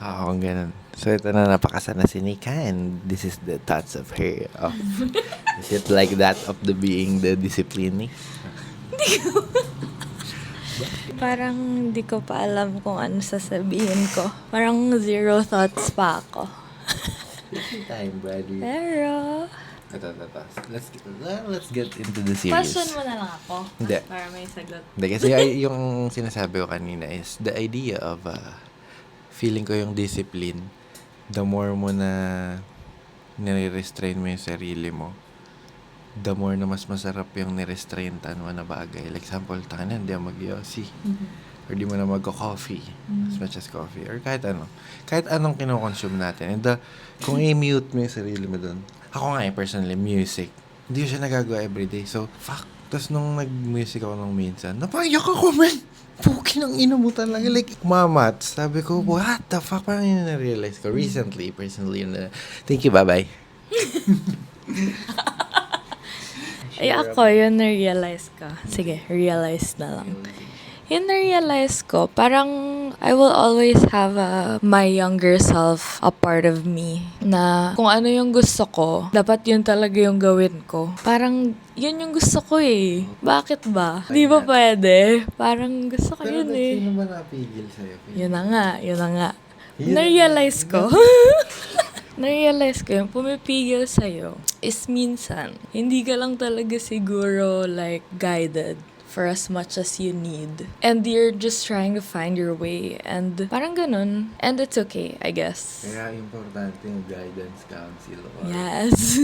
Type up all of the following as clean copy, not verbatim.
Oo, ganun. So, ito na napakasana si Nika and this is the thoughts of her. Is it like that of the being the discipline? Parang hindi ko pa alam kung ano sasabihin ko. Parang zero thoughts pa ako. Take time, buddy. Pero, Ito. Let's get into the series. question mo na lang ako. Hindi. Para may sagot. Hindi, kasi yung sinasabi ko kanina is the idea of feeling ko yung discipline, the more mo na nire-restrain mo yung sarili mo, the more na mas masarap yung nirestraintan mo na bagay. Like example, tangan hindi ako mag-yossi. Or di mo na mag-coffee. As much as coffee. Or kahit ano. Kahit anong kinokonsume natin. And kung i-mute mo yung sarili mo dun. Ako nga personally, music. Hindi ko siya nagagawa everyday. So, fuck. Tapos nung nag-music ako nung minsan, napaiyak ako, man. Puki ng ina mo talaga. Like, mamats. Sabi ko, what the fuck? Parang yun na-realize ko. Recently, personally. Thank you, bye-bye. Ay, ako, yun na-realize ko. Sige, realize na lang. Yun na-realize ko, parang I will always have my younger self a part of me. Na kung ano yung gusto ko, dapat yun talaga yung gawin ko. Parang yun yung gusto ko eh. Bakit ba? Di ba pwede? Parang gusto ko yun eh. Sino ba napigil sa'yo? Yun na nga. Na-realize ko. Na-realize ko yung pumipigil sa'yo is minsan, hindi ka lang talaga siguro like guided for as much as you need. And you're just trying to find your way. And parang ganun. And it's okay, I guess. Kaya importante yung guidance council. Yes.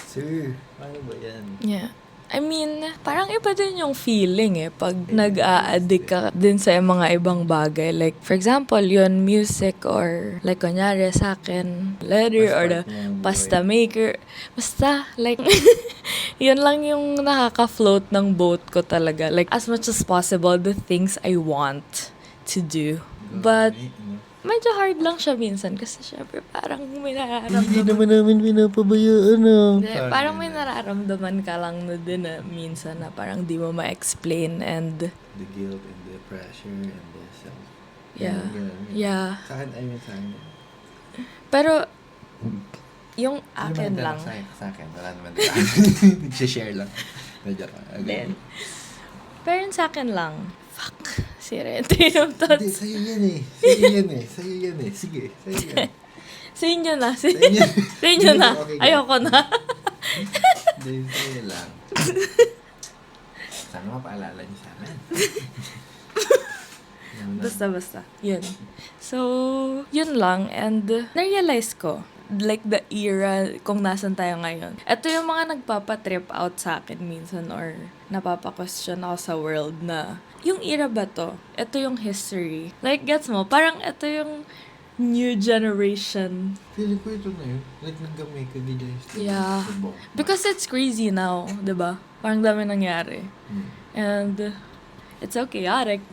Sir, paano ba yan? Yeah. I mean, parang iba din yung feeling eh pag nag-a-addict ka din sa mga ibang bagay. Like, for example, yun, music or like, kunyari sa akin, leather or the pasta maker. Basta, like, yun lang yung nakaka-float ng boat ko talaga. Like, as much as possible, the things I want to do. But, medyo hard lang siya minsan kasi syempre parang may nararamdaman. Hindi naman namin pinapabayaan Hindi, parang may nararamdaman ka lang na din na minsan na parang di mo ma-explain and the guilt and the pressure and the self. yeah. Yeah. Sa akin. Pero yung akin lang. Sa akin, wala naman din. Nag-share lang. Medyo ka. Then, pero yun sa akin lang. Fuck. Sirete yung Hindi, thoughts. sa'yo yan eh. Sa'yo yan eh. Sige, sa'yo yan. Sa inyo na. Sa Sa inyo na. Okay, Ayoko na. Hindi, sa'yo lang. Sana mapaalala niyo sa amin. Basta. Yun. So, yun lang. And, na-realize ko, like the era kung nasan tayo ngayon. Ito yung mga nagpapatrip out sa akin minsan or napapa-question ako sa world na, yung era ba to? Ito yung history. Like, gets mo? Parang ito yung new generation. Feeling ko ito na yun. Like, naggamay ka di history. Yeah. Because it's crazy now, 'di ba? Parang dami nangyari. And, it's so chaotic.